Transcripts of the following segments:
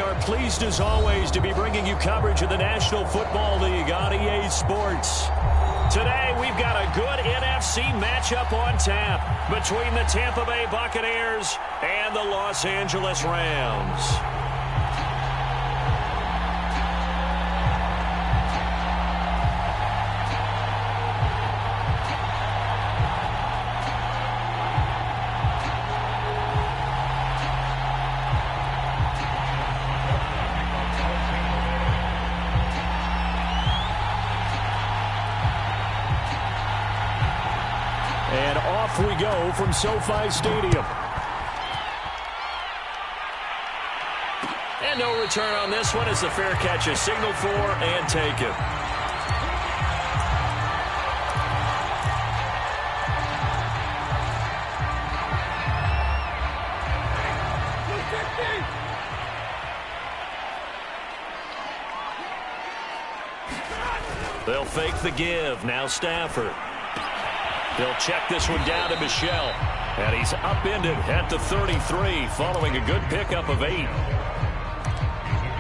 are pleased as always to be bringing you coverage of the National Football League on EA Sports. Today we've got a good NFC matchup on tap between the Tampa Bay Buccaneers and the Los Angeles Rams. And off we go from SoFi Stadium. And no return on this one as the fair catch is signaled for and taken. They'll fake the give. Now Stafford. They'll check this one down to Michel. And he's upended at the 33 following a good pickup of 8.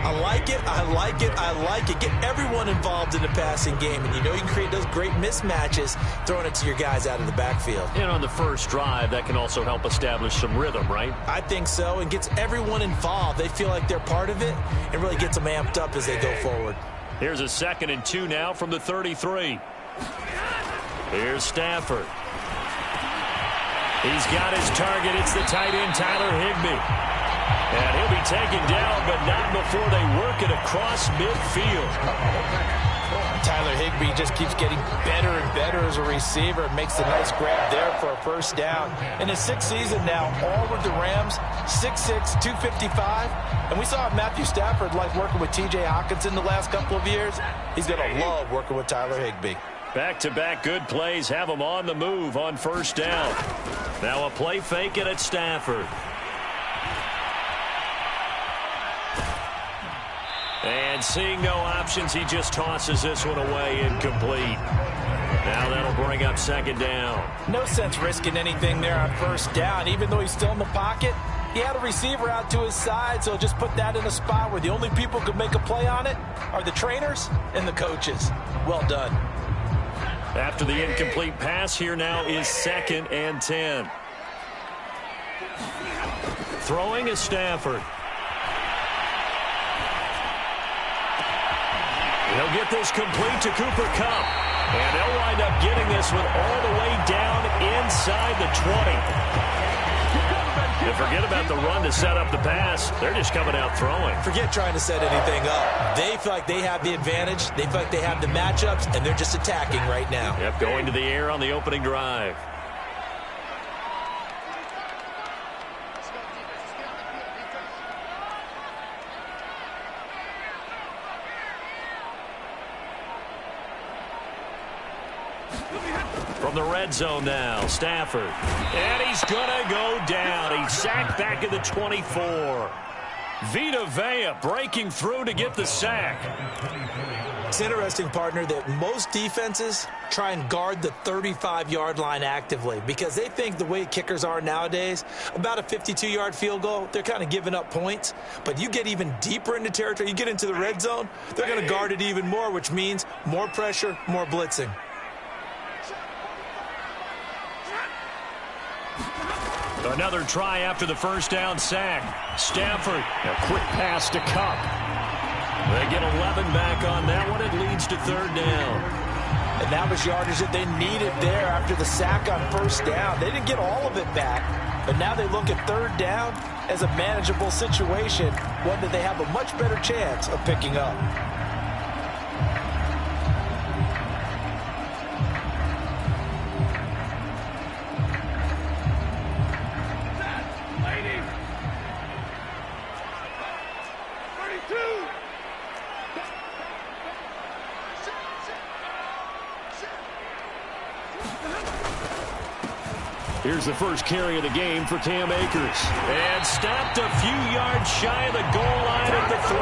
I like it, I like it, I like it. Get everyone involved in the passing game. And you know you can create those great mismatches throwing it to your guys out of the backfield. And on the first drive, that can also help establish some rhythm, right? I think so, and gets everyone involved. They feel like they're part of it and really gets them amped up as they go forward. Here's a 2nd and 2 now from the 33. Here's Stafford. He's got his target. It's the tight end, Tyler Higbee. And he'll be taken down, but not before they work it across midfield. Tyler Higbee just keeps getting better and better as a receiver. Makes a nice grab there for a first down. In his 6th season now, all with the Rams, 6'6", 255. And we saw Matthew Stafford like working with T.J. Hockenson the last couple of years. He's going to love working with Tyler Higbee. Back-to-back good plays have him on the move on first down. Now a play fake it at Stafford. And seeing no options, he just tosses this one away incomplete. Now that'll bring up 2nd down. No sense risking anything there on first down. Even though he's still in the pocket, he had a receiver out to his side, so just put that in a spot where the only people who can make a play on it are the trainers and the coaches. Well done. After the incomplete pass, here now is 2nd and 10. Throwing is Stafford. He'll get this complete to Cooper Kupp. And they'll wind up getting this one all the way down inside the 20. And forget about the run to set up the pass. They're just coming out throwing. Forget trying to set anything up. They feel like they have the advantage. They feel like they have the matchups, and they're just attacking right now. Yep, going to the air on the opening drive. From the red zone now, Stafford. And he's going to go down. He's sacked back at the 24. Vita Vea breaking through to get the sack. It's interesting, partner, that most defenses try and guard the 35-yard line actively because they think the way kickers are nowadays, about a 52-yard field goal, they're kind of giving up points. But you get even deeper into territory, you get into the red zone, they're going to guard it even more, which means more pressure, more blitzing. Another try after the first down sack. Stafford, a quick pass to Kupp. They get 11 back on that one. It leads to 3rd down. And that was yardage that they needed there after the sack on first down. They didn't get all of it back, but now they look at 3rd down as a manageable situation, one that they have a much better chance of picking up. Here's the first carry of the game for Cam Akers. And stopped a few yards shy of the goal line at the 3.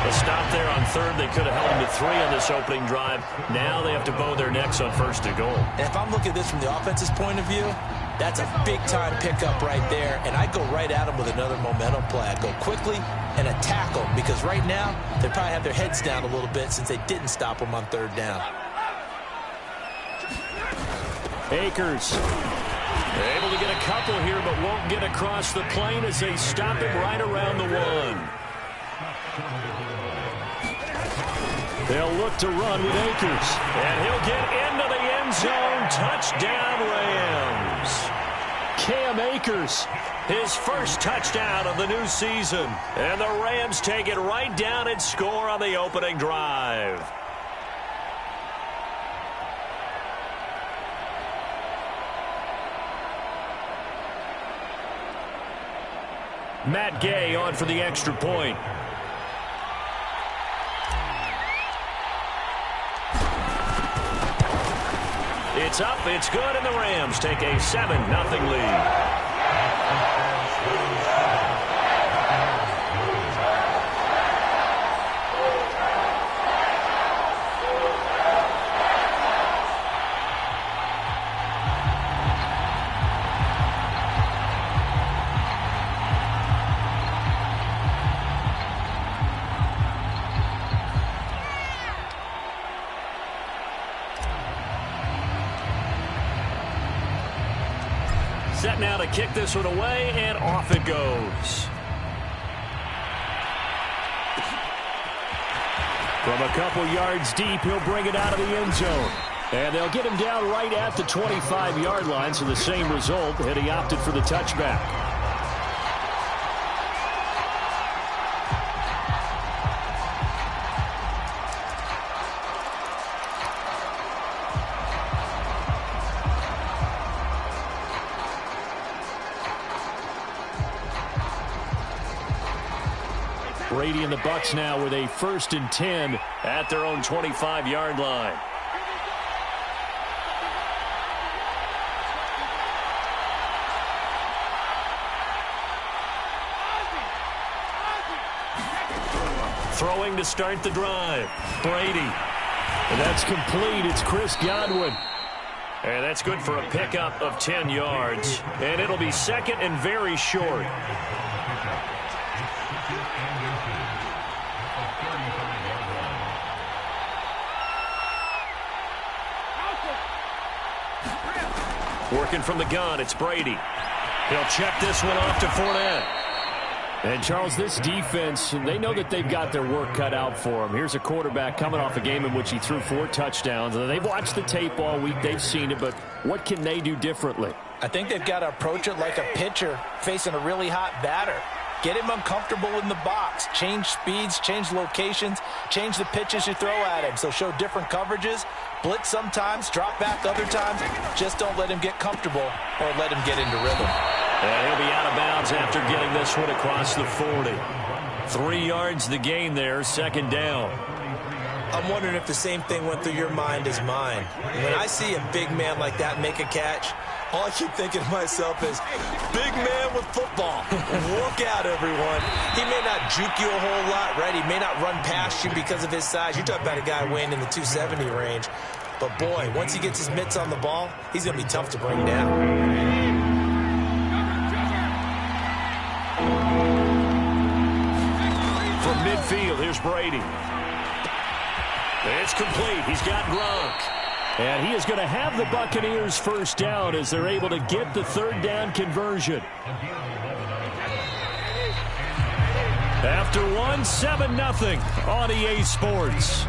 A stop there on 3rd. They could have held him to 3 on this opening drive. Now they have to bow their necks on 1st and goal. And if I'm looking at this from the offense's point of view, That's a big-time pickup right there, and I go right at them with another momentum play. I go quickly and attack them because right now they probably have their heads down a little bit since they didn't stop them on third down. Akers able to get a couple here, but won't get across the plane as they stop him right around the 1. They'll look to run with Akers, and he'll get into the end zone. Touchdown, Rams. Cam Akers, his first touchdown of the new season. And the Rams take it right down and score on the opening drive. Matt Gay on for the extra point. It's up, it's good, and the Rams take a 7-0 lead. Set now to kick this one away, and off it goes. From a couple yards deep, he'll bring it out of the end zone. And they'll get him down right at the 25-yard line, so the same result, and he opted for the touchback. Brady and the Bucs now with a 1st and 10 at their own 25-yard line. Throwing to start the drive. Brady. And that's complete. It's Chris Godwin. And that's good for a pickup of 10 yards. And it'll be second and very short. Working from the gun, it's Brady. He'll check this one off to Fournette. And, Charles, this defense, they know that they've got their work cut out for them. Here's a quarterback coming off a game in which he threw 4 touchdowns. They've watched the tape all week. They've seen it, but what can they do differently? I think they've got to approach it like a pitcher facing a really hot batter. Get him uncomfortable in the box. Change speeds, change locations, change the pitches you throw at him. So show different coverages, blitz sometimes, drop back other times. Just don't let him get comfortable or let him get into rhythm. And he'll be out of bounds after getting this one across the 40. 3 yards the gain there, 2nd down. I'm wondering if the same thing went through your mind as mine. When I see a big man like that make a catch, all I keep thinking to myself is, big man with football. Look out, everyone. He may not juke you a whole lot, right? He may not run past you because of his size. You're talking about a guy weighing in the 270 range. But, boy, once he gets his mitts on the ball, he's going to be tough to bring down. From midfield, here's Brady. It's complete. He's got Gronk. And he is going to have the Buccaneers 1st down as they're able to get the 3rd down conversion. After 1, 7-0 on EA Sports.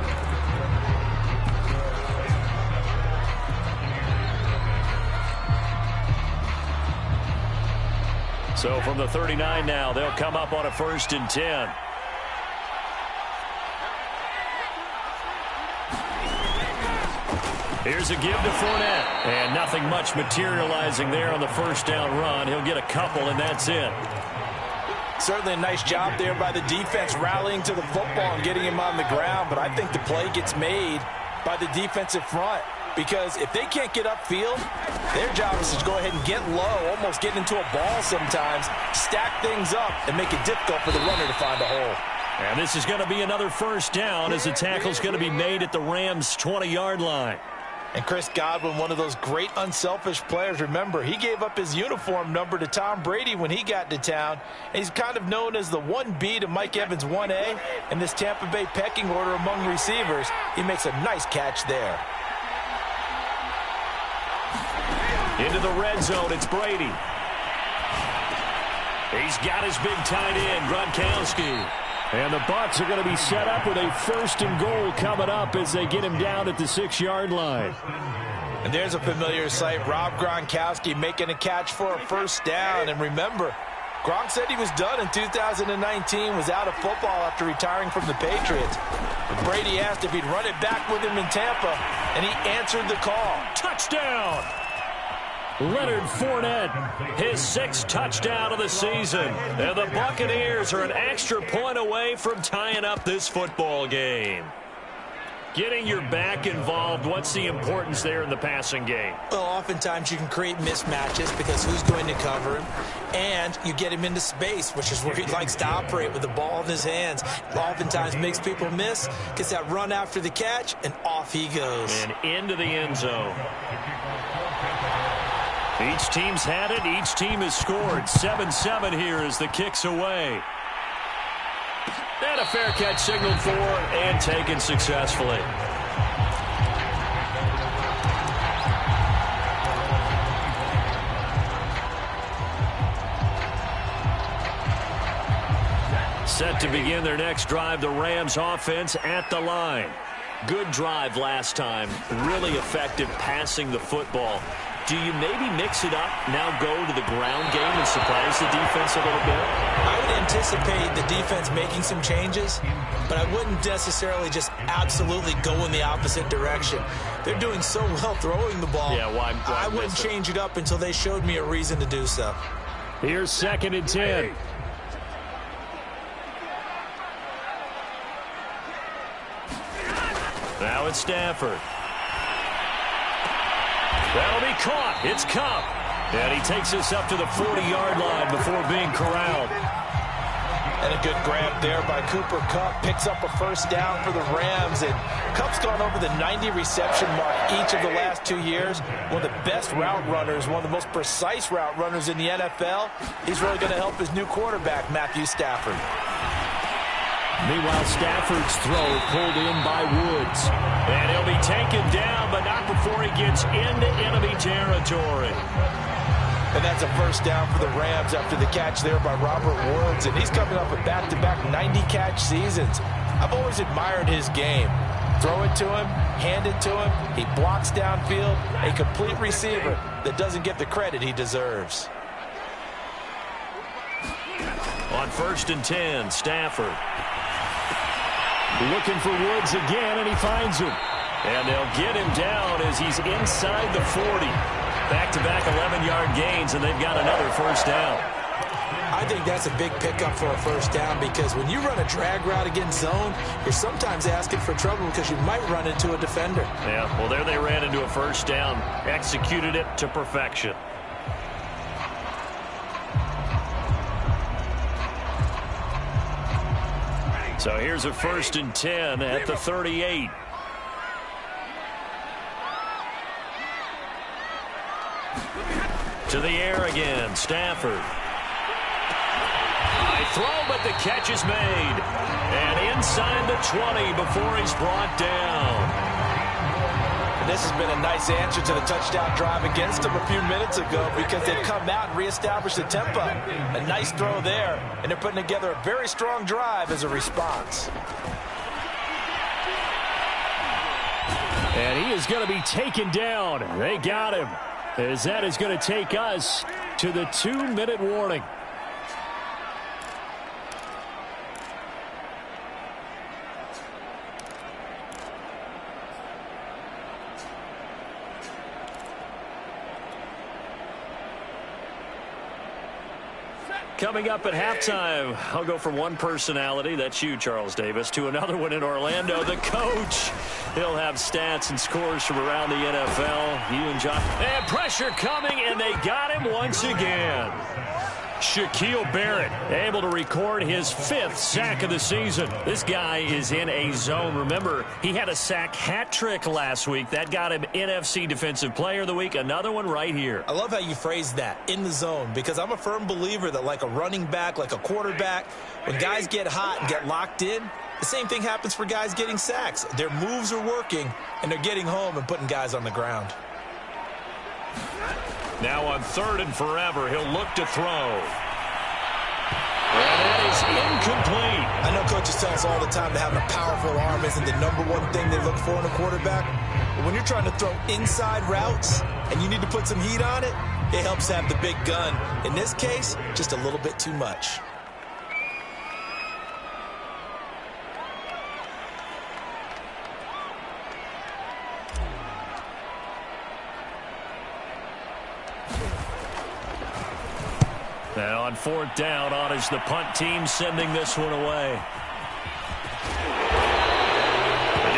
So from the 39 now, they'll come up on a 1st and 10. Here's a give to Fournette. And nothing much materializing there on the 1st down run. He'll get a couple, and that's it. Certainly a nice job there by the defense rallying to the football and getting him on the ground. But I think the play gets made by the defensive front. Because if they can't get upfield, their job is to go ahead and get low, almost get into a ball sometimes, stack things up, and make it difficult for the runner to find a hole. And this is going to be another 1st down as the tackle's going to be made at the Rams' 20-yard line. And Chris Godwin, one of those great unselfish players. Remember, he gave up his uniform number to Tom Brady when he got to town. And he's kind of known as the 1B to Mike Evans' 1A in this Tampa Bay pecking order among receivers. He makes a nice catch there. Into the red zone, it's Brady. He's got his big tight end, Gronkowski. And the Bucs are going to be set up with a 1st and goal coming up as they get him down at the 6-yard line. And there's a familiar sight. Rob Gronkowski making a catch for a 1st down. And remember, Gronk said he was done in 2019, was out of football after retiring from the Patriots. But Brady asked if he'd run it back with him in Tampa, and he answered the call. Touchdown! Leonard Fournette, his 6th touchdown of the season. And the Buccaneers are an extra point away from tying up this football game. Getting your back involved, what's the importance there in the passing game? Well, oftentimes you can create mismatches because who's going to cover him? And you get him into space, which is where he likes to operate with the ball in his hands. Oftentimes makes people miss, gets that run after the catch, and off he goes. And into the end zone. Each team's had it. Each team has scored. 7-7 here as the kick's away. And a fair catch signaled for and taken successfully. Set to begin their next drive, the Rams offense at the line. Good drive last time. Really effective passing the football. Do you maybe mix it up, now go to the ground game and surprise the defense a little bit? I would anticipate the defense making some changes, but I wouldn't necessarily just absolutely go in the opposite direction. They're doing so well throwing the ball. Yeah, why I wouldn't change it up until they showed me a reason to do so. Here's 2nd and 10. Now it's Stafford. That'll be caught. It's Kupp. And he takes us up to the 40-yard line before being corralled. And a good grab there by Cooper Kupp. Picks up a 1st down for the Rams. And Kupp's gone over the 90 reception mark each of the last 2 years. One of the best route runners, one of the most precise route runners in the NFL. He's really going to help his new quarterback, Matthew Stafford. Meanwhile, Stafford's throw pulled in by Woods. And he'll be taken down, but not before he gets into enemy territory. And that's a 1st down for the Rams after the catch there by Robert Woods. And he's coming up with back-to-back 90-catch seasons. I've always admired his game. Throw it to him, hand it to him. He blocks downfield, a complete receiver that doesn't get the credit he deserves. On 1st and 10, Stafford. Looking for Woods again, and he finds him. And they'll get him down as he's inside the 40. Back-to-back 11-yard gains, and they've got another 1st down. I think that's a big pickup for a 1st down because when you run a drag route against zone, you're sometimes asking for trouble because you might run into a defender. Yeah, well, there they ran into a 1st down. Executed it to perfection. So here's a 1st and 10 at the 38. To the air again, Stafford. High throw, but the catch is made. And inside the 20 before he's brought down. And this has been a nice answer to the touchdown drive against them a few minutes ago because they've come out and reestablished the tempo. A nice throw there, and they're putting together a very strong drive as a response. And he is going to be taken down. They got him. As that is going to take us to the 2-minute warning. Coming up at halftime, I'll go from one personality, that's you, Charles Davis, to another one in Orlando, the coach. He'll have stats and scores from around the NFL. You and John. And pressure coming, and they got him once again. Shaquille Barrett able to record his 5th sack of the season. This guy is in a zone. Remember, he had a sack hat trick last week. That got him NFC Defensive Player of the Week. Another one right here. I love how you phrased that, in the zone, because I'm a firm believer that like a running back, like a quarterback, when guys get hot and get locked in, the same thing happens for guys getting sacks. Their moves are working, and they're getting home and putting guys on the ground. Now on 3rd and forever, he'll look to throw. And that is incomplete. I know coaches tell us all the time that having a powerful arm isn't the #1 thing they look for in a quarterback. But when you're trying to throw inside routes and you need to put some heat on it, it helps have the big gun. In this case, just a little bit too much. Now on 4th down, on is the punt team sending this one away.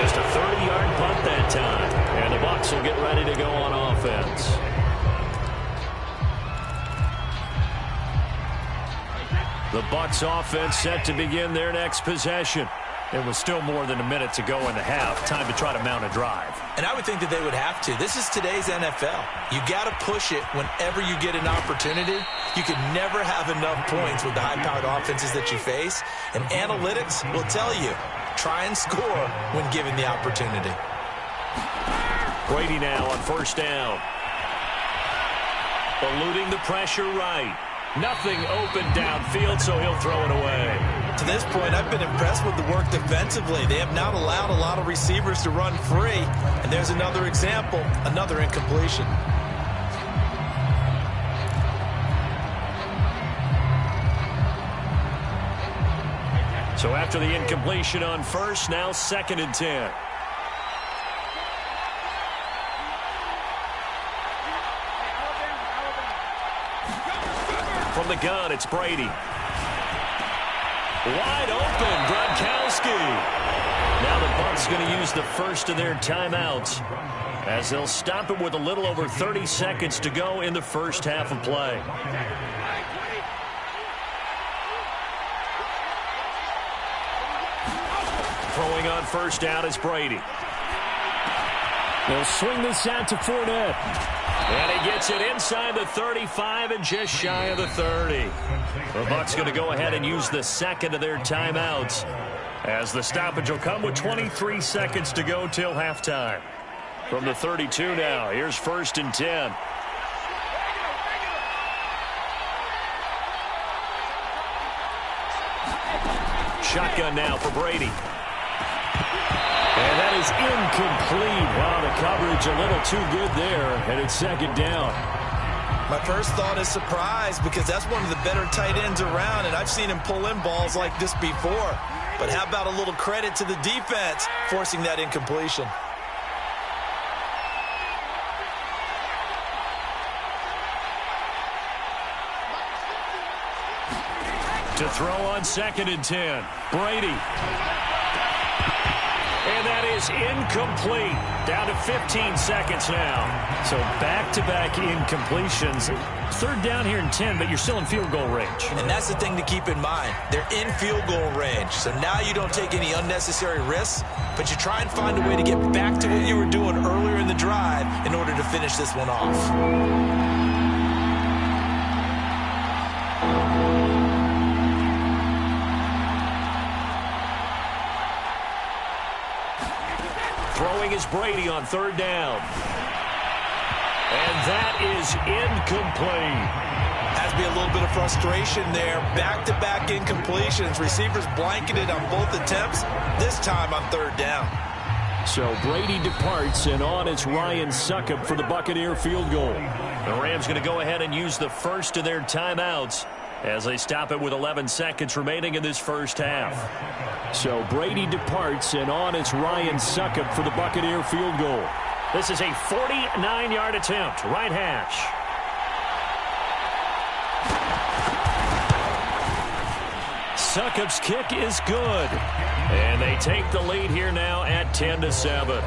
Just a 30-yard punt that time. And the Bucs will get ready to go on offense. The Bucs offense set to begin their next possession. It was still more than a minute to go in the half. Time to try to mount a drive. And I would think that they would have to. This is today's NFL. You got to push it whenever you get an opportunity. You can never have enough points with the high-powered offenses that you face. And analytics will tell you, try and score when given the opportunity. Brady now on 1st down. Eluding the pressure right. Nothing open downfield, so he'll throw it away. To this point, I've been impressed with the work defensively. They have not allowed a lot of receivers to run free. And there's another example, another incompletion. So after the incompletion on 1st, now 2nd and 10. From the gun, it's Brady. Wide open, Gronkowski. Now the Bucs going to use the first of their timeouts as they'll stop it with a little over 30 seconds to go in the first half of play. Throwing on 1st down is Brady. They'll swing this out to Fournette. And he gets it inside the 35 and just shy of the 30. The Bucs going to go ahead and use the 2nd of their timeouts as the stoppage will come with 23 seconds to go till halftime. From the 32 now, here's 1st and 10. Shotgun now for Brady. And that is incomplete. Wow, the coverage a little too good there, and it's 2nd down. My first thought is surprise because that's one of the better tight ends around, and I've seen him pull in balls like this before. But how about a little credit to the defense forcing that incompletion? To throw on 2nd and 10, Brady. And that is incomplete. Down to 15 seconds now. So back-to-back incompletions. 3rd down here and 10, but you're still in field goal range. And that's the thing to keep in mind. They're in field goal range. So now you don't take any unnecessary risks, but you try and find a way to get back to what you were doing earlier in the drive in order to finish this one off. Throwing is Brady on 3rd down. And that is incomplete. Has to be a little bit of frustration there. Back-to-back incompletions. Receivers blanketed on both attempts, this time on 3rd down. So Brady departs, and on it's Ryan Succop for the Buccaneer field goal. The Rams going to go ahead and use the first of their timeouts as they stop it with 11 seconds remaining in this first half. So Brady departs, and on it's Ryan Succop for the Buccaneer field goal. This is a 49-yard attempt, right hash. Succop's kick is good. And they take the lead here now at 10-7.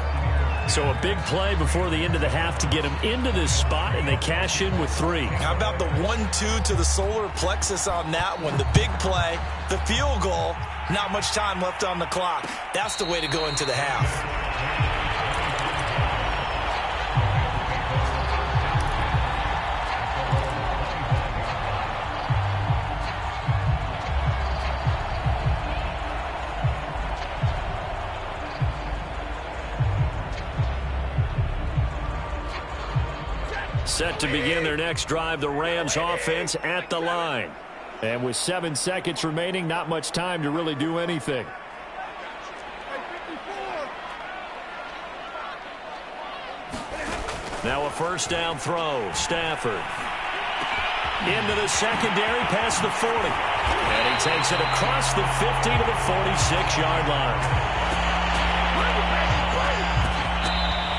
So a big play before the end of the half to get them into this spot, and they cash in with 3. How about the 1-2 to the solar plexus on that one? The big play, the field goal, not much time left on the clock. That's the way to go into the half. Set to begin their next drive, the Rams offense at the line. And with 7 seconds remaining, not much time to really do anything. Now a first down throw. Stafford. Into the secondary, past the 40. And he takes it across the 50 to the 46-yard line.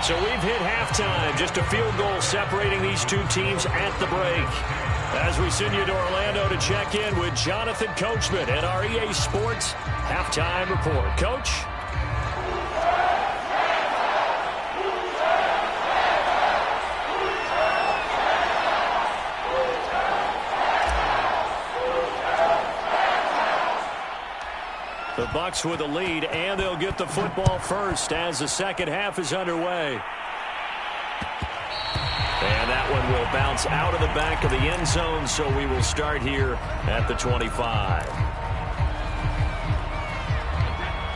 So we've hit halftime. Just a field goal separating these two teams at the break. As we send you to Orlando to check in with Jonathan Coachman at our EA Sports Halftime Report. Coach? The Bucs with a lead, and they'll get the football first as the second half is underway. And that one will bounce out of the back of the end zone, so we will start here at the 25.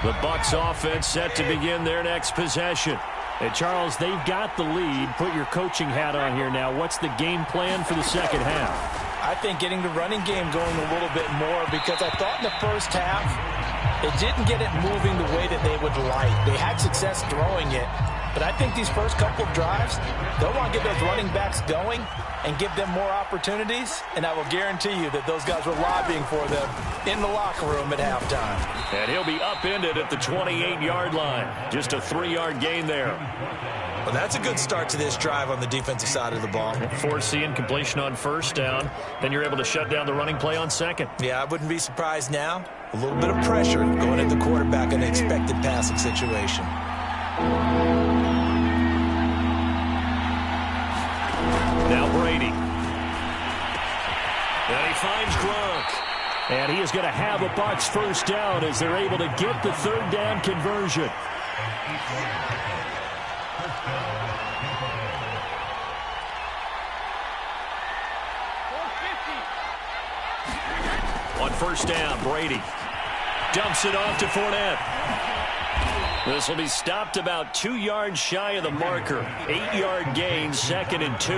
The Bucs offense set to begin their next possession. Hey, Charles, they've got the lead. Put your coaching hat on here now. What's the game plan for the second half? I think getting the running game going a little bit more, because I thought in the first half it didn't get it moving the way that they would like. They had success throwing it, but I think these first couple of drives, they'll want to get those running backs going and give them more opportunities, and I will guarantee you that those guys were lobbying for them in the locker room at halftime. And he'll be upended at the 28-yard line. Just a 3-yard gain there. Well, that's a good start to this drive on the defensive side of the ball. Foreseeing completion on first down. Then you're able to shut down the running play on second. Yeah, I wouldn't be surprised now. A little bit of pressure going at the quarterback in an expected passing situation. Now Brady. And he finds Gronk. And he is going to have a Bucs first down as they're able to get the third down conversion. On first down, Brady dumps it off to Fournette. This will be stopped about 2 yards shy of the marker. 8-yard gain, 2nd and 2.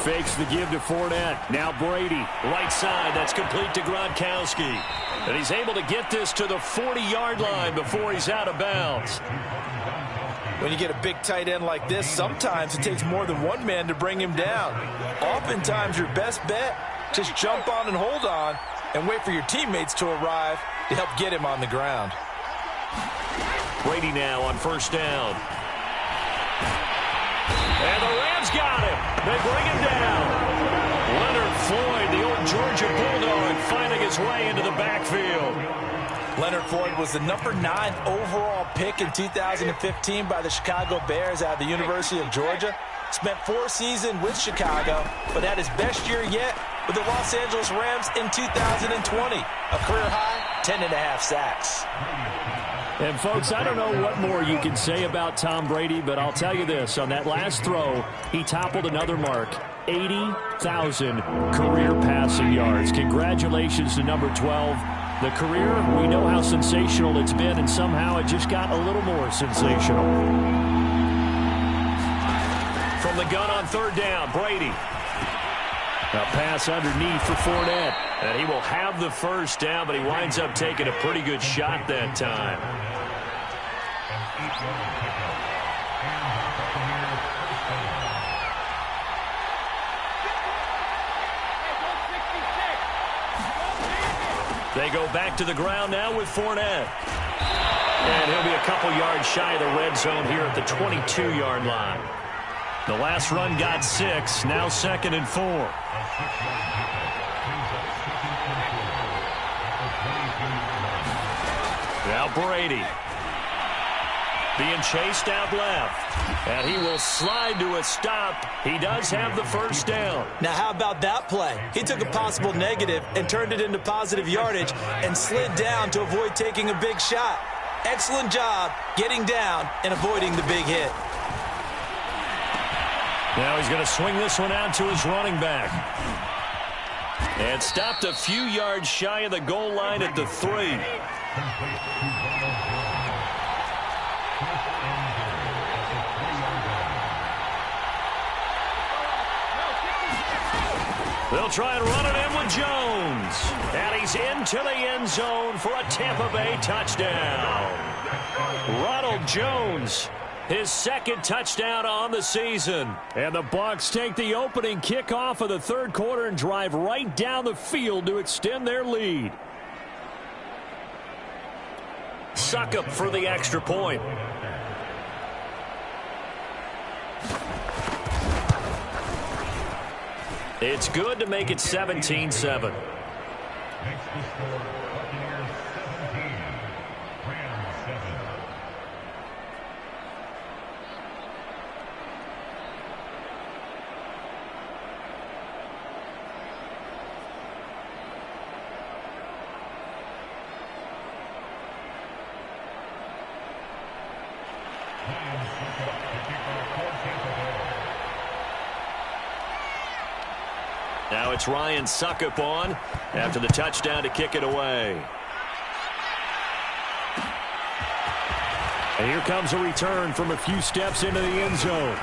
Fakes the give to Fournette. Now Brady, right side. That's complete to Gronkowski. And he's able to get this to the 40-yard line before he's out of bounds. When you get a big tight end like this, sometimes it takes more than one man to bring him down. Oftentimes, your best bet, just jump on and hold on and wait for your teammates to arrive to help get him on the ground. Brady now on first down. And the Rams got him. They bring him down. Leonard Floyd, the old Georgia Bulldog, finding his way into the backfield. Leonard Floyd was the number 9 overall pick in 2015 by the Chicago Bears out of the University of Georgia. Spent 4 seasons with Chicago, but had his best year yet with the Los Angeles Rams in 2020. A career high, 10.5 sacks. And, folks, I don't know what more you can say about Tom Brady, but I'll tell you this. On that last throw, he toppled another mark, 80,000 career passing yards. Congratulations to number 12. The career, we know how sensational it's been, and somehow it just got a little more sensational. From the gun on third down, Brady. A pass underneath for Fournette. And he will have the first down, but he winds up taking a pretty good shot that time. They go back to the ground now with Fournette. And he'll be a couple yards shy of the red zone here at the 22-yard line. The last run got 6, now 2nd and 4. Now Brady. Being chased out left. And he will slide to a stop. He does have the first down. Now how about that play? He took a possible negative and turned it into positive yardage and slid down to avoid taking a big shot. Excellent job getting down and avoiding the big hit. Now he's going to swing this one out to his running back. And stopped a few yards shy of the goal line at the 3. They'll try and run it in with Jones. And he's into the end zone for a Tampa Bay touchdown. Ronald Jones, his second touchdown on the season. And the Bucs take the opening kickoff of the third quarter and drive right down the field to extend their lead. Succop for the extra point. It's good to make it 17-7. Now it's Ryan Succop on after the touchdown to kick it away. And here comes a return from a few steps into the end zone.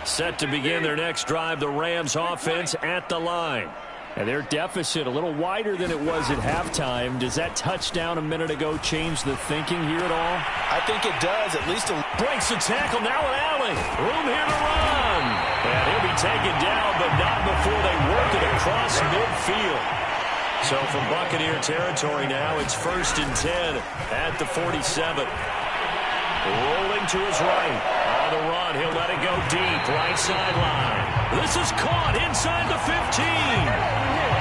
Set to begin their next drive, the Rams offense at the line. And their deficit a little wider than it was at halftime. Does that touchdown a minute ago change the thinking here at all? I think it does, at least. Breaks the tackle, now an alley. Room here to run. And he'll be taken down, but not before they work it across midfield. So from Buccaneer territory now, it's 1st and 10 at the 47. Rolling to his right. On the run, he'll let it go deep. Right sideline. This is caught inside the 15.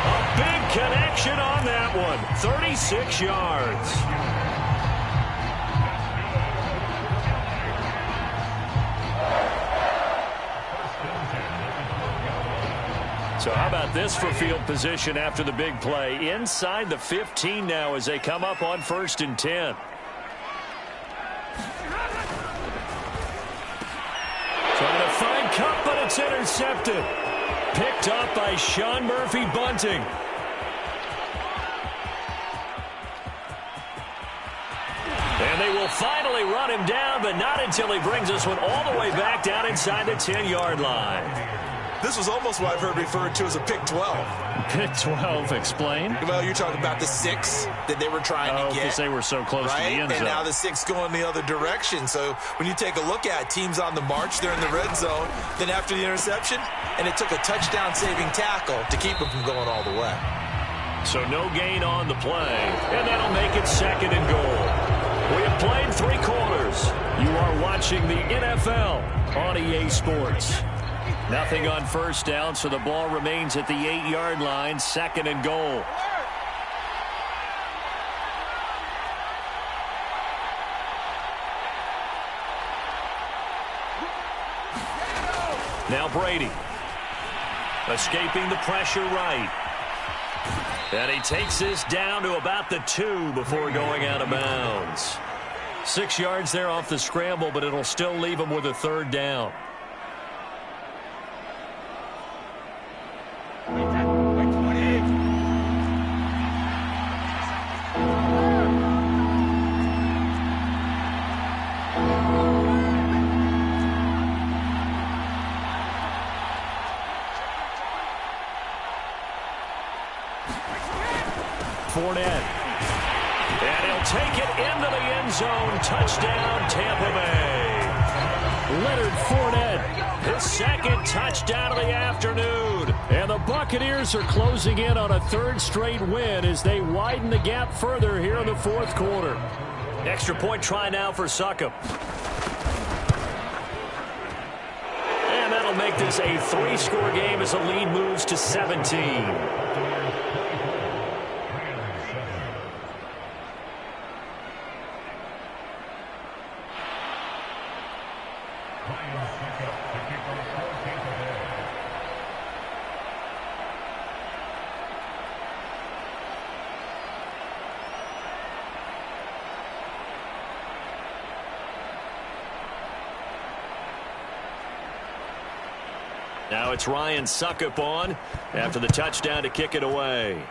A big connection on that one. 36 yards. So how about this for field position after the big play? Inside the 15 now as they come up on 1st and 10. Trying to find Kupp, but it's intercepted. Picked up by Sean Murphy-Bunting. And they will finally run him down, but not until he brings this one all the way back down inside the 10-yard line. This was almost what I've heard referred to as a pick 12. Pick 12, explain. Well, you're talking about the 6 that they were trying to get. Because they were so close to the end zone. And now the 6 going the other direction. So when you take a look at teams on the march, they're in the red zone. Then after the interception, and it took a touchdown-saving tackle to keep them from going all the way. So no gain on the play, and that'll make it 2nd and goal. We have played 3 quarters. You are watching the NFL on EA Sports. Nothing on 1st down, so the ball remains at the 8-yard line, 2nd and goal. Now Brady. Escaping the pressure right. And he takes this down to about the 2 before going out of bounds. 6 yards there off the scramble, but it'll still leave him with a 3rd down. Fournette. And he'll take it into the end zone. Touchdown, Tampa Bay. Leonard Fournette, his second touchdown of the afternoon. And the Buccaneers are closing in on a third straight win as they widen the gap further here in the fourth quarter. Extra point try now for Succop. And that'll make this a 3-score game as the lead moves to 17. Now it's Ryan Succop on after the touchdown to kick it away.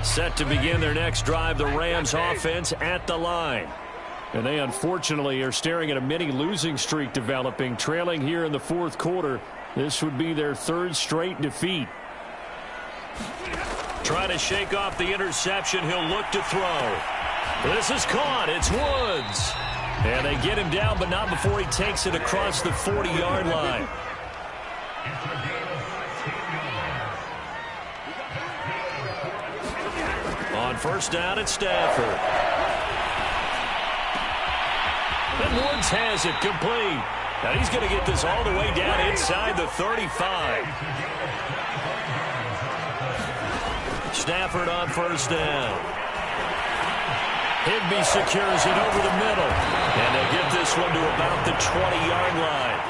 Set to begin their next drive, the Rams offense at the line. And they unfortunately are staring at a mini losing streak developing, trailing here in the fourth quarter. This would be their third straight defeat. Trying to shake off the interception. He'll look to throw. This is caught. It's Woods. And they get him down, but not before he takes it across the 40-yard line. On first down, it's Stafford. And Woods has it complete. Now he's going to get this all the way down inside the 35. Stafford on first down. Higbee secures it over the middle. And they'll get this one to about the 20-yard line.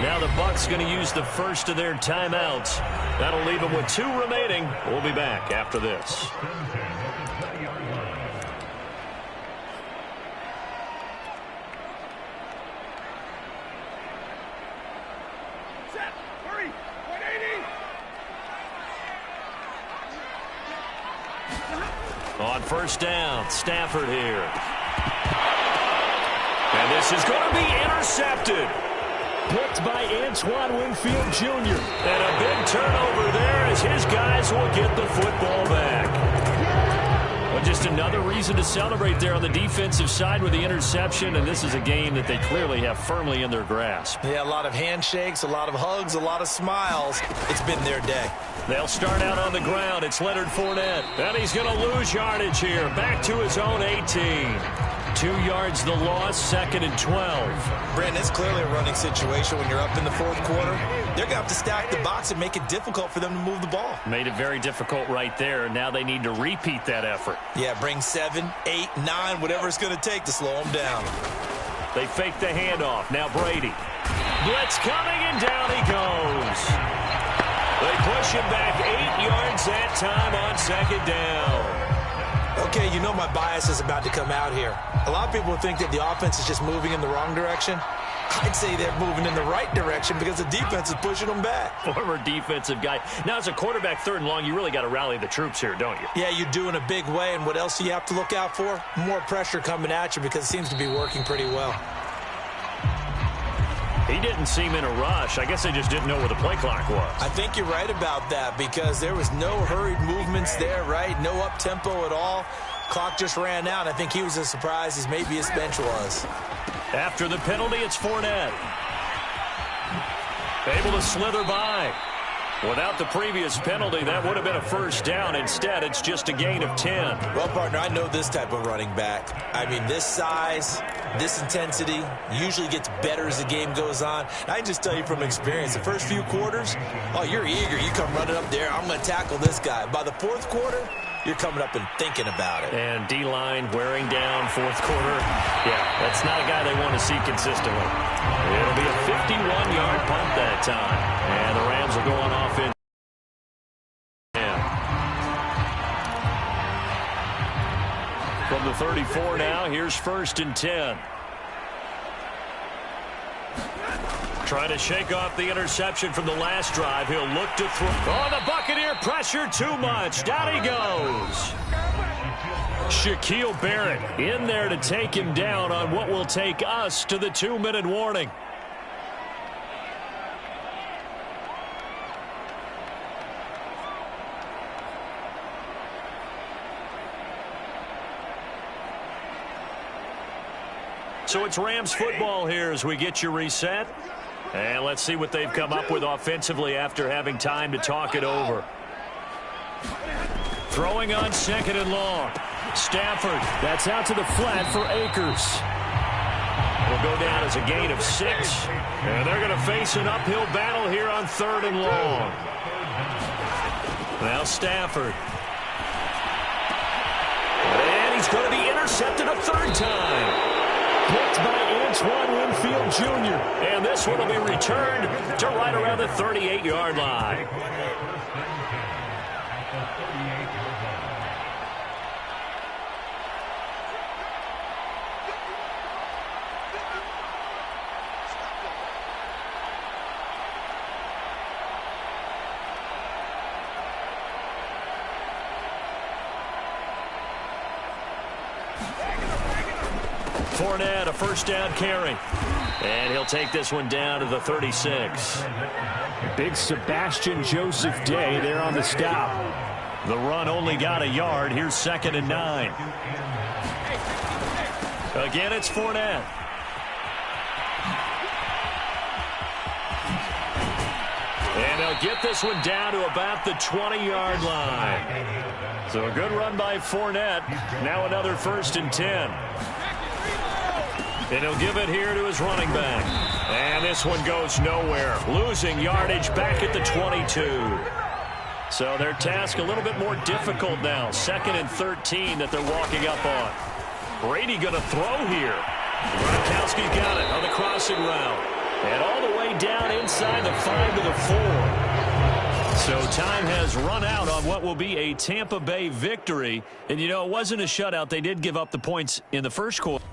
Now the Bucs going to use the first of their timeouts. That'll leave them with 2 remaining. We'll be back after this. Set, hurry, 180. On first down, Stafford here. And this is going to be intercepted. Picked by Antoine Winfield Jr. And a big turnover there as his guys will get the football back. Well, just another reason to celebrate there on the defensive side with the interception, and this is a game that they clearly have firmly in their grasp. Yeah, a lot of handshakes, a lot of hugs, a lot of smiles. It's been their day. They'll start out on the ground. It's Leonard Fournette. And he's going to lose yardage here. Back to his own 18. 2 yards the loss, 2nd and 12. Brandon, it's clearly a running situation when you're up in the fourth quarter. They're going to have to stack the box and make it difficult for them to move the ball. Made it very difficult right there. Now they need to repeat that effort. Yeah, bring 7, 8, 9, whatever it's going to take to slow them down. They fake the handoff. Now Brady. Blitz coming, and down he goes. They push him back 8 yards that time on 2nd down. Okay, you know my bias is about to come out here. A lot of people think that the offense is just moving in the wrong direction. I'd say they're moving in the right direction because the defense is pushing them back. Former defensive guy. Now, as a quarterback 3rd and long, you really got to rally the troops here, don't you? Yeah, you do in a big way, and what else do you have to look out for? More pressure coming at you because it seems to be working pretty well. He didn't seem in a rush. I guess they just didn't know where the play clock was. I think you're right about that because there was no hurried movements there, right? No up-tempo at all. Clock just ran out. I think he was as surprised as maybe his bench was. After the penalty, it's Fournette. Able to slither by. Without the previous penalty, that would have been a first down. Instead, it's just a gain of 10. Well, partner, I know this type of running back. I mean, this size, this intensity usually gets better as the game goes on. I can just tell you from experience, the first few quarters, oh, you're eager. You come running up there, I'm going to tackle this guy. By the fourth quarter, you're coming up and thinking about it. And D-line wearing down fourth quarter. Yeah, that's not a guy they want to see consistently. It'll be a 51-yard punt that time. And the Rams will go on offense. the 34 now. Here's 1st and 10. Trying to shake off the interception from the last drive. He'll look to throw. Oh, the Buccaneer pressure too much. Down he goes. Shaquille Barrett in there to take him down on what will take us to the 2-minute warning. So it's Rams football here as we get you reset. And let's see what they've come up with offensively after having time to talk it over. Throwing on 2nd and long. Stafford, that's out to the flat for Akers. It'll go down as a gain of 6. And they're going to face an uphill battle here on 3rd and long. Now Stafford. And he's going to be intercepted a 3rd time. Picked by Antoine Winfield Jr. And this one will be returned to right around the 38-yard line. Fournette, a 1st down carry. And he'll take this one down to the 36. Big Sebastian Joseph Day there on the stop. The run only got a yard. Here's 2nd and 9. Again, it's Fournette. And they'll get this one down to about the 20-yard line. So a good run by Fournette. Now another 1st and 10. And he'll give it here to his running back. And this one goes nowhere. Losing yardage back at the 22. So their task a little bit more difficult now. 2nd and 13 that they're walking up on. Brady going to throw here. Gronkowski's got it on the crossing route. And all the way down inside the 5 to the 4. So time has run out on what will be a Tampa Bay victory. And, you know, it wasn't a shutout. They did give up the points in the first quarter.